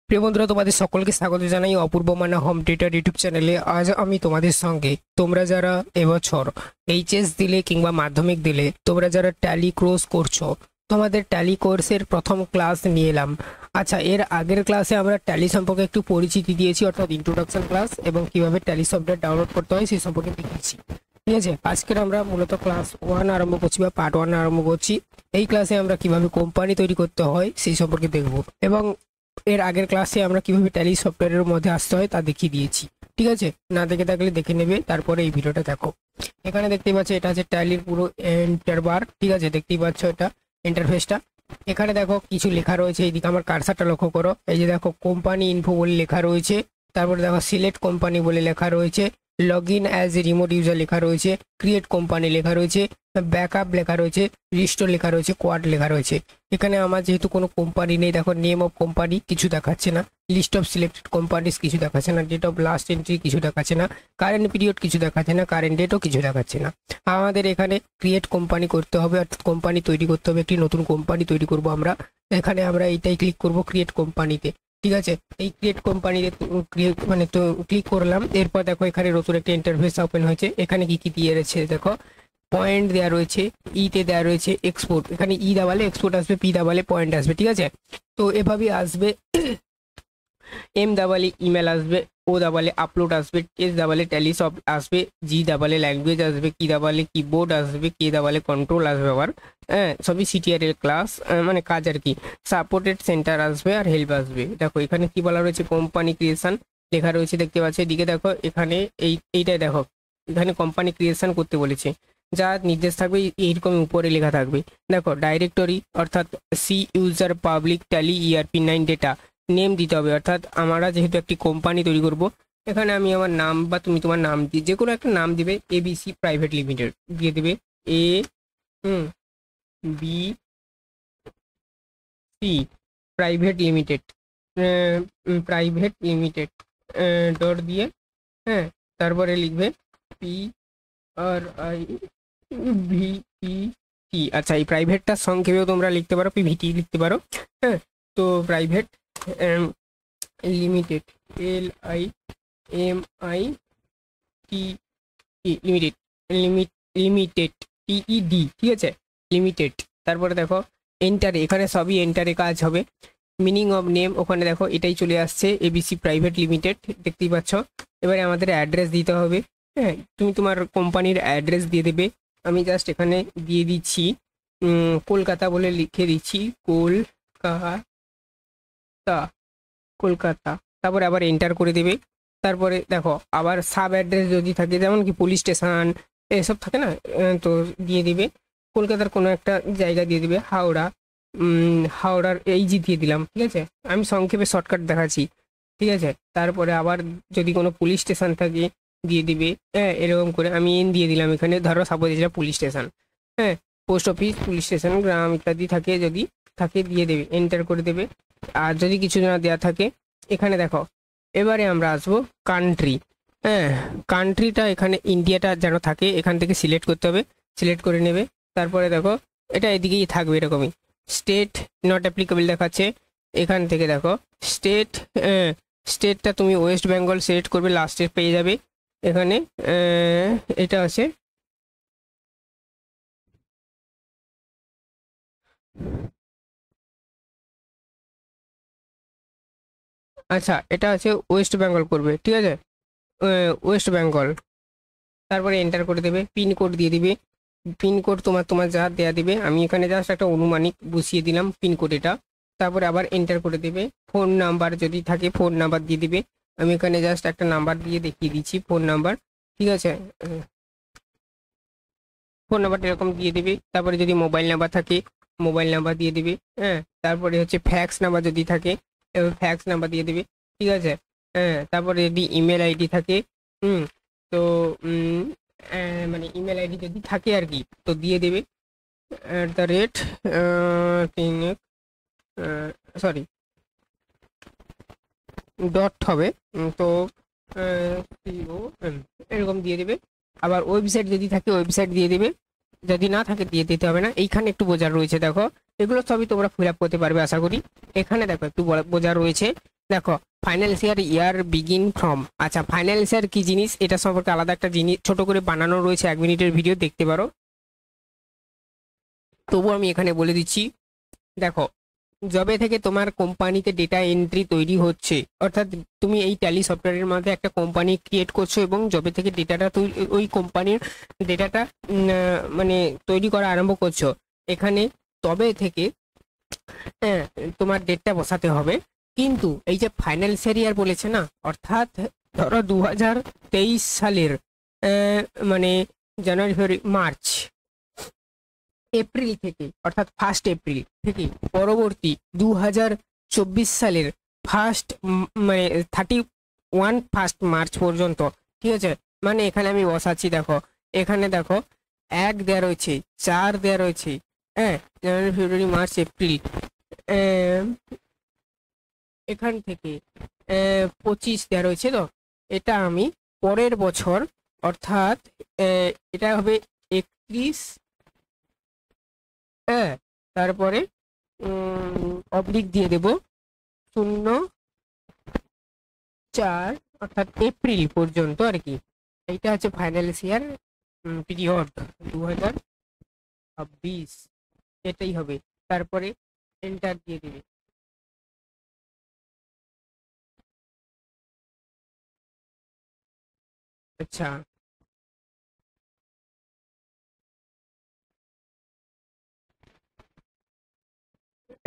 প্রিয় বন্ধুরা, তোমাদের সকলকে স্বাগত জানাই অপূর্ব মানা হোম থিয়েটার ইউটিউব চ্যানেলে। আজ আমি তোমাদের সঙ্গে তোমরা যারা এবছর এইচএস দিলে কিংবা মাধ্যমিক দিলে, তোমরা যারা ট্যালি কোর্স করছো, তোমাদের ট্যালি কোর্সের প্রথম ক্লাস নিয়ে এলাম। আচ্ছা, এর আগের ক্লাসে আমরা ট্যালি সম্পর্কে একটু পরিচিতি দিয়েছি, অর্থাৎ ইন্ট্রোডাকশন ক্লাস, এবং কিভাবে ট্যালি সফটওয়্যার ডাউনলোড করতে হয় সেই সম্পর্কে দেখিয়েছি। ঠিক আছে, আজকের আমরা মূলত ক্লাস 1 আরম্ভ করছি বা পার্ট 1 আরম্ভ করছি। এই ক্লাসে আমরা কিভাবে কোম্পানি তৈরি করতে হয় সেই সম্পর্কে দেখব, এবং এর আগের ক্লাসে আমরা কিভাবে ট্যালি সফটওয়্যারের মধ্যে আসতে হয় তা দেখিয়ে দিয়েছি। ঠিক আছে, না দেখে থাকলে দেখে নেবে, তারপরে এই ভিডিওটা দেখো। এখানে দেখতেই পাচ্ছ এটা হচ্ছে ট্যালির পুরো এন্টারবার। ঠিক আছে, দেখতেই পাচ্ছ এটা ইন্টারফেসটা। এখানে দেখো কিছু লেখা রয়েছে, এইদিকে আমার কার্সারটা লক্ষ্য করো, এই যে দেখো কোম্পানি ইনফো বলে লেখা রয়েছে, তারপরে দেখো সিলেক্ট কোম্পানি বলে লেখা রয়েছে, log in as a remote user লেখা রয়েছে, ক্রিয়েট কোম্পানি লেখা রয়েছে, ব্যাকআপ লেখা রয়েছে, রিস্টোর লেখা রয়েছে, কোয়াড লেখা রয়েছে। এখানে আমার যেহেতু কোনো কোম্পানি নেই, দেখো নেম অফ কোম্পানি কিছু দেখাচ্ছে না, লিস্ট অফ সিলেক্টেড কোম্পানিজ কিছু দেখাচ্ছে না, ডেট অফ লাস্ট এন্ট্রি কিছু দেখাচ্ছে না, কারেন্ট পিরিয়ড কিছু দেখাচ্ছে না, কারেন্ট ডেটও কিছু দেখাচ্ছে না। আমাদের এখানে ক্রিয়েট কোম্পানি করতে হবে, অর্থাৎ কোম্পানি তৈরি করতে হবে, একটি নতুন কোম্পানি তৈরি করব আমরা। এখানে আমরা এইটাই ক্লিক করব, ক্রিয়েট কোম্পানিতে। ঠিক আছে, এই ক্রিয়েট কোম্পানিতে মানে তো ক্লিক করলাম। এরপর দেখো এখানে নতুন একটা ইন্টারফেস ওপেন হয়েছে। এখানে কি কি দিয়ে রয়েছে দেখো, পয়েন্ট দেওয়া রয়েছে, ইতে দেওয়া রয়েছে এক্সপোর্ট, এখানে ই দাবালে এক্সপোর্ট আসবে, পি দাবালে পয়েন্ট আসবে। ঠিক আছে, তো এভাবেই আসবে। এম দাবালে ইমেল আসবে, ও দাবালে আপলোড আসবে, এস দাবালে ট্যালি সব আসবে, জি দাবালে ল্যাঙ্গুয়েজ আসবে, কি দাবালে কিবোর্ড আসবে, কে দাবালে কন্ট্রোল আসবে। আবার হ্যাঁ, সবই সিটিআর ক্লাস, মানে কাজ আর কি। সাপোর্টেড সেন্টার আসবে আর হেল্প আসবে। দেখো এখানে কি বলা রয়েছে, কোম্পানি ক্রিয়েশন লেখা রয়েছে, দেখতে পাচ্ছ এদিকে দেখো। এখানে এইটাই দেখো, এখানে কোম্পানি ক্রিয়েশন করতে বলেছে, যা নির্দেশ থাকবে এইরকম উপরে লেখা থাকবে। দেখো ডাইরেক্টরি, অর্থাৎ C user public Tally ERP9 data, name দিতে হবে, অর্থাৎ আমরা যেহেতু একটি কোম্পানি তৈরি করব, এখানে আমি আমার নাম বা তুমি তোমার নাম দিয়ে যে কোনো একটা নাম দিবে, ABC প্রাইভেট লিমিটেড দিয়ে দেবে, ABC private limited, private limited dot দিয়ে, হ্যাঁ, তারপরে লিখবে PRIVET। আচ্ছা, এই প্রাইভেটটার সংক্ষেপেও তোমরা লিখতে পারো, PVT লিখতে পারো। হ্যাঁ, তো private limited, LIMIT limited, TED। ঠিক আছে, লিমিটেড। তারপরে দেখো এন্টারে, এখানে সবই এন্টারে কাজ হবে। মিনিং অফ নেম, ওখানে দেখো এটাই চলে আসছে, ABC প্রাইভেট লিমিটেড, দেখতেই পাচ্ছ। এবারে আমাদের অ্যাড্রেস দিতে হবে। হ্যাঁ, তুমি তোমার কোম্পানির অ্যাড্রেস দিয়ে দেবে। আমি জাস্ট এখানে দিয়ে দিচ্ছি কলকাতা বলে লিখে দিচ্ছি, কলকাতা, কলকাতা। তারপরে আবার এন্টার করে দেবে। তারপরে দেখো আবার সাব অ্যাড্রেস যদি থাকে, যেমন কি পুলিশ স্টেশন এসব থাকে না, তো দিয়ে দিবে। কলকাতার কোনো একটা জায়গা দিয়ে দিবে, হাওড়া, হাওড়ার এইজি দিয়ে দিলাম। ঠিক আছে, আমি সংক্ষেপে শর্টকাট দেখাচ্ছি। ঠিক আছে, তারপরে আবার যদি কোনো পুলিশ স্টেশন থাকে দিয়ে দিবে। হ্যাঁ, এরকম করে আমি এন দিয়ে দিলাম এখানে, ধরো সাপোজ এটা পুলিশ স্টেশন। হ্যাঁ, পোস্ট অফিস, পুলিশ স্টেশন, গ্রাম ইত্যাদি থাকে, যদি থাকে দিয়ে দেবে, এন্টার করে দেবে। আর যদি কিছু না দেওয়া থাকে, এখানে দেখো এবারে আমরা আসবো কান্ট্রি। হ্যাঁ, কান্ট্রিটা এখানে ইন্ডিয়াটা যেন থাকে, এখান থেকে সিলেক্ট করতে হবে, সিলেক্ট করে নেবে। তারপরে দেখো এটা এদিকেই থাকবে এরকমই। স্টেট নট অ্যাপ্লিকেবল দেখাচ্ছে, এখান থেকে দেখো স্টেট, স্টেটটা তুমি ওয়েস্ট বেঙ্গল সিলেক্ট করবে, লাস্টে পেয়ে যাবে। এখানে এটা আছে, আচ্ছা এটা আছে ওয়েস্ট বেঙ্গল করবে। ঠিক আছে, ওয়েস্ট বেঙ্গল। তারপরে এন্টার করে দেবে, পিনকোড দিয়ে দিবে। পিনকোড তোমার তোমার যা দেয়া দিবে, আমি এখানে জাস্ট একটা অনুমানিক বসিয়ে দিলাম পিনকোড এটা। তারপরে আবার এন্টার করে দেবে। ফোন নাম্বার যদি থাকে ফোন নাম্বার দিয়ে দিবে, আমি এখানে জাস্ট একটা নাম্বার দিয়ে দেখিয়ে দিচ্ছি, ফোন নাম্বার। ঠিক আছে, ফোন নাম্বারটা এরকম দিয়ে দিবে। তারপরে যদি মোবাইল নাম্বার থাকে মোবাইল নাম্বার দিয়ে দিবে। হ্যাঁ, তারপরে হচ্ছে ফ্যাক্স নাম্বার যদি থাকে, ফ্যাক্স নাম্বার দিয়ে দিবে। ঠিক আছে, হ্যাঁ, তারপরে যদি ইমেল আইডি থাকে, হুম, তো মানে ইমেল আইডি যদি থাকে আর কি, তো দিয়ে দেবে @ সরি ডট হবে, তো এরকম দিয়ে দেবে। আবার ওয়েবসাইট যদি থাকে ওয়েবসাইট দিয়ে দেবে, যদি না থাকে দিয়ে দিতে হবে না। এইখানে একটু বোঝার রয়েছে দেখো, এগুলো সবই তোমরা ফিল আপ করতে পারবে আশা করি। এখানে দেখো একটু বোঝার রয়েছে, দেখো ফাইন্যান্সিয়াল ইয়ার বিগিন ফ্রম, আচ্ছা ফাইন্যান্সিয়াল কি জিনিস এটা সম্পর্কে আলাদা একটা জিনিস ছোট করে বানানো রয়েছে, 1 মিনিটের ভিডিও দেখতে পারো। তবু আমি এখানে বলে দিচ্ছি। দেখো, যবে থেকে তোমার কোম্পানিতে ডেটা এন্ট্রি তৈরি হচ্ছে, অর্থাৎ তুমি এই ট্যালি সফটওয়্যারের মধ্যে একটা কোম্পানি ক্রিয়েট করছো এবং যবে থেকে ডেটাটা ওই কোম্পানির ডেটাটা মানে তৈরি করা আরম্ভ করছো, এখানে তবে থেকে হ্যাঁ তোমার ডেটটা বসাতে হবে। কিন্তু এই যে ফাইন্যান্সিয়াল ইয়ার বলেছে না, অর্থাৎ ধরো 2023 সালের মানে জানুয়ারি ফেব্রুয়ারি মার্চ এপ্রিল থেকে, অর্থাৎ 1 এপ্রিল থেকে পরবর্তী 2024 সালের ফার্স্ট মানে 1 মার্চ পর্যন্ত, ঠিক আছে। মানে এখানে আমি বসাচ্ছি, দেখো এখানে দেখো 1 দেওয়া রয়েছে, 4 দেওয়া রয়েছে, হ্যাঁ জানুয়ারি ফেব্রুয়ারি মার্চ এপ্রিল, এখান থেকে 25 দেওয়া রয়েছে। তো এটা আমি পরের বছর, অর্থাৎ এটা হবে 31, হ্যাঁ তারপরে অবলিক দিয়ে দেব 0-4, অর্থাৎ এপ্রিল পর্যন্ত আর কি। এইটা হচ্ছে ফাইন্যান্সিয়াল পিরিয়ড 2026, এটাই হবে। তারপরে এন্টার দিয়ে দেবে। আচ্ছা,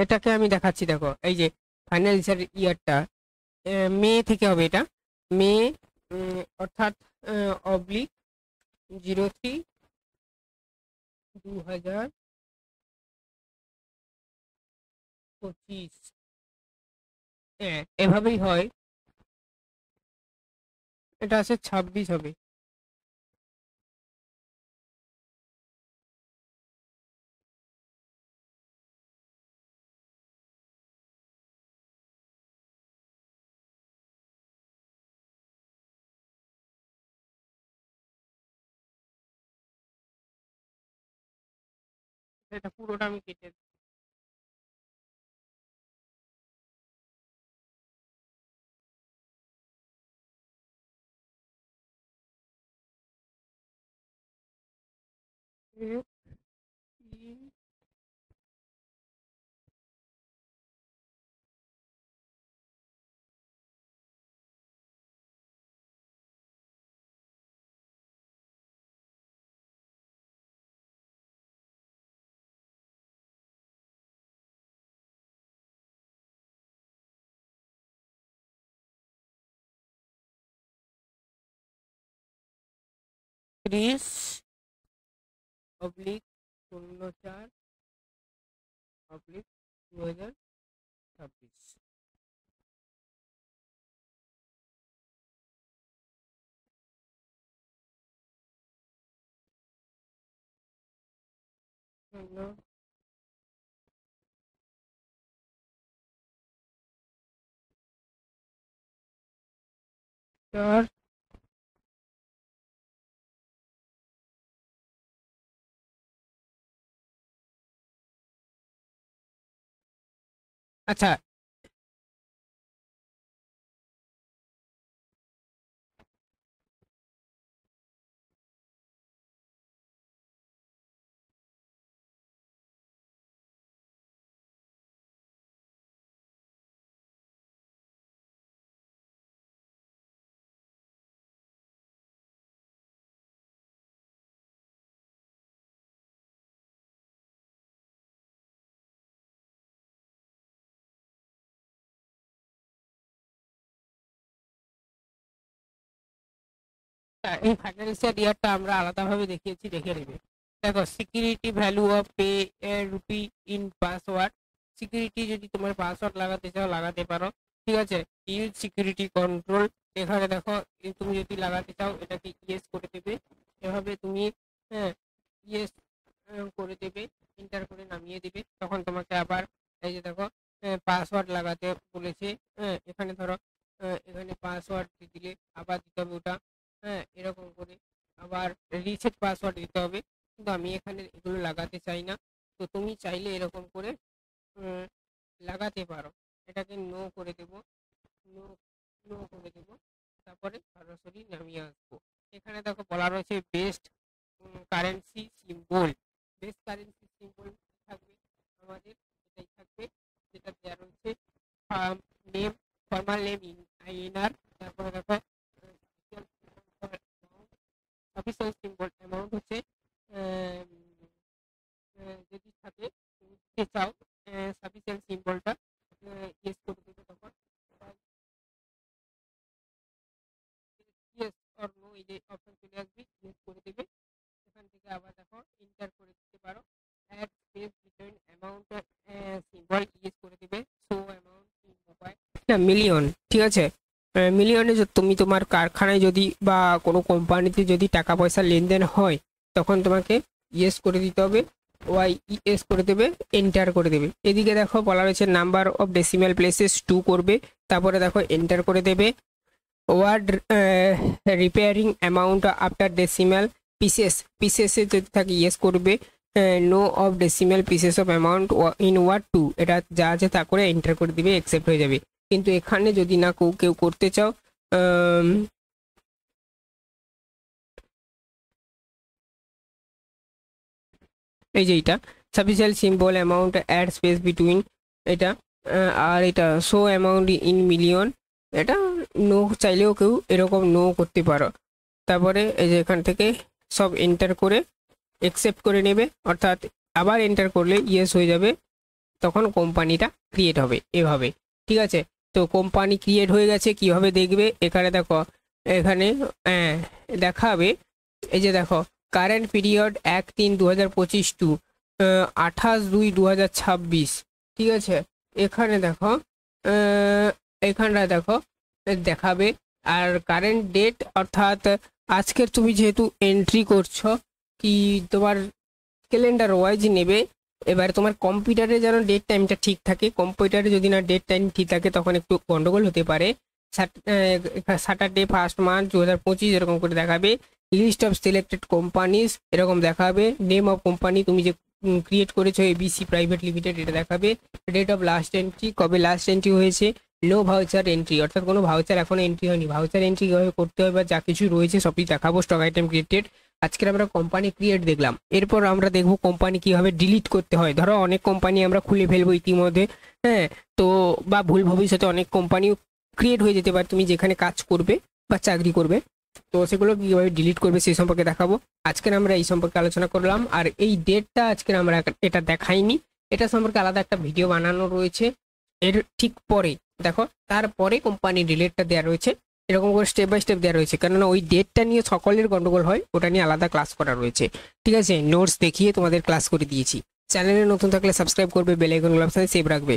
এটাকে আমি দেখাচ্ছি, দেখো এই যে ফাইন্যান্সিয়াল ইয়ারটা মে থেকে হবে, এটা মে অর্থাৎ অবলিক 03/2025, হ্যাঁ এভাবেই হয়। এটা আছে 26 হবে। এটা পুরোটা আমি কেটে দেব। ত্রিশ/04/2026। শূন্য 4। আচ্ছা, এই ফাইন্যান্সিয়াল ইয়ারটা আমরা আলাদাভাবে দেখিয়েছি, দেখে নেবে। দেখো security value of pay rupee in password, security যদি তোমার পাসওয়ার্ড লাগাতে চাও লাগাতে পারো, ঠিক আছে। ইউজ সিকিউরিটি কন্ট্রোল, এখানে দেখো তুমি যদি লাগাতে চাও এটাকে ইয়েস করে দেবে, এভাবে তুমি হ্যাঁ ইয়েস করে দেবে, এন্টার করে নামিয়ে দেবে। তখন তোমাকে আবার এই যে দেখো পাসওয়ার্ড লাগাতে বলেছে, হ্যাঁ এখানে ধরো এখানে পাসওয়ার্ড দিলে আবার দিতে হবে ওটা, হ্যাঁ এরকম করে আবার রিসেট পাসওয়ার্ড দিতে হবে। কিন্তু আমি এখানে এগুলো লাগাতে চাই না, তো তুমি চাইলে এরকম করে লাগাতে পারো। এটাকে নো করে দেবো, নো নো করে দেবো, তারপরে সরাসরি নামিয়ে আসবো। এখানে দেখো বলা রয়েছে best currency symbol. Best currency symbol থাকবে আমাদের, এটাই থাকবে যেটা দেওয়া রয়েছে। Name, formal name in INR, তারপরে দেখো অফিসিয়াল সিম্বল অ্যামাউন্ট হচ্ছে যদি থাকে তুমি দিতে চাও সাফিসিয়েন্ট সিম্বলটা ইয়েস করে দেবে, তখন ইয়েস অর নো এই যে অপশন চলে আসবে, ইয়েস করে দেবে। এখান থেকে আবার দেখো এন্টার করে দিতে পারো, add space between amount symbol, yes করে দেবে। শো অ্যামাউন্ট ইন মোবাইল না মিলিয়ন, ঠিক আছে। মিলিয়নে তুমি তোমার কারখানায় যদি বা কোনো কোম্পানিতে যদি টাকা পয়সা লেনদেন হয় তখন তোমাকে ইয়েস করে দিতে হবে, ওয়াই ইএস করে দেবে, এন্টার করে দেবে। এদিকে দেখো বলা রয়েছে নাম্বার অফ ডেসিমাল প্লেসেস 2 করবে, তারপরে দেখো এন্টার করে দেবে। Word repairing amount after decimal পিসেসে যদি থাকে ইয়েস করবে, no of decimal pieces of amount in word 2, এটা যা আছে তা করে এন্টার করে দিবে, অ্যাকসেপ্ট হয়ে যাবে। কিন্তু এখানে যদি না কেউ করতে চাও, এই যে এটা sufficient symbol amount add space between, এটা আর এটা শো অ্যামাউন্ট ইন মিলিয়ন, এটা নো চাইলেও কেউ এরকম নো করতে পারো। তারপরে এই যে এখান থেকে সব এন্টার করে অ্যাকসেপ্ট করে নেবে, অর্থাৎ আবার এন্টার করলে ইয়েস হয়ে যাবে, তখন কোম্পানিটা ক্রিয়েট হবে এভাবে, ঠিক আছে। তো কোম্পানি ক্রিয়েট হয়ে গেছে, কিভাবে দেখবে এখানে দেখো, এখানে দেখাবে এই যে দেখো কারেন্ট পিরিয়ড 1/3/2025 টু 28/2/2026, ঠিক আছে। এখানে দেখো এখানটা দেখো দেখাবে, আর কারেন্ট ডেট অর্থাৎ আজকের তুমি যেহেতু এন্ট্রি করছো কি তোমার ক্যালেন্ডার ওয়াইজ নেবে। এবার তোমার কম্পিউটারে যেন ডেট টাইমটা ঠিক থাকে, কম্পিউটারে যদি না ডেট টাইম ঠিক থাকে তখন একটু গন্ডগোল হতে পারে। স্যাটারডে 1 মার্চ 2025 এরকম করে দেখাবে। লিস্ট অফ সিলেক্টেড কোম্পানিজ এরকম দেখাবে। নেম অফ কোম্পানি তুমি যে ক্রিয়েট করেছো এবিসি প্রাইভেট লিমিটেড এটা দেখাবে। ডেট অফ লাস্ট এন্ট্রি, কবে লাস্ট এন্ট্রি হয়েছে। নো ভাউচার এন্ট্রি, অর্থাৎ কোনো ভাউচার এখনো এন্ট্রি হয়নি, ভাউচার এন্ট্রি কীভাবে করতে হবে বা যা কিছু রয়েছে সবই দেখাবো। স্টক আইটেম ক্রিয়েটেড, আজকের আমরা কোম্পানি ক্রিয়েট দেখলাম, এরপর আমরা দেখবো কোম্পানি কিভাবে ডিলিট করতে হয়। ধরো অনেক কোম্পানি আমরা খুলে ফেলবো ইতিমধ্যে, হ্যাঁ, তো বা ভুল ভবিষ্যতে অনেক কোম্পানি ক্রিয়েট হয়ে যেতে পারে তুমি যেখানে কাজ করবে বা চাকরি করবে, তো সেগুলো কীভাবে ডিলিট করবে সেই সম্পর্কে দেখাবো। আজকের আমরা এই সম্পর্কে আলোচনা করলাম। আর এই ডেটটা আজকের আমরা এটা দেখাইনি, এটা সম্পর্কে আলাদা একটা ভিডিও বানানো রয়েছে এর ঠিক পরে, দেখো তারপরে কোম্পানি ডিলিটটা দেওয়া রয়েছে, এরকম করে স্টেপ বাই স্টেপ দেওয়া রয়েছে, কেননা ওই ডেটটা নিয়ে সকলের গন্ডগোল হয়, ওটা নিয়ে আলাদা ক্লাস করা রয়েছে, ঠিক আছে। নোটস দেখিয়ে তোমাদের ক্লাস করে দিয়েছি। চ্যানেলে নতুন থাকলে সাবস্ক্রাইব করবে, বেল আইকন অপশনে সেভ রাখবে।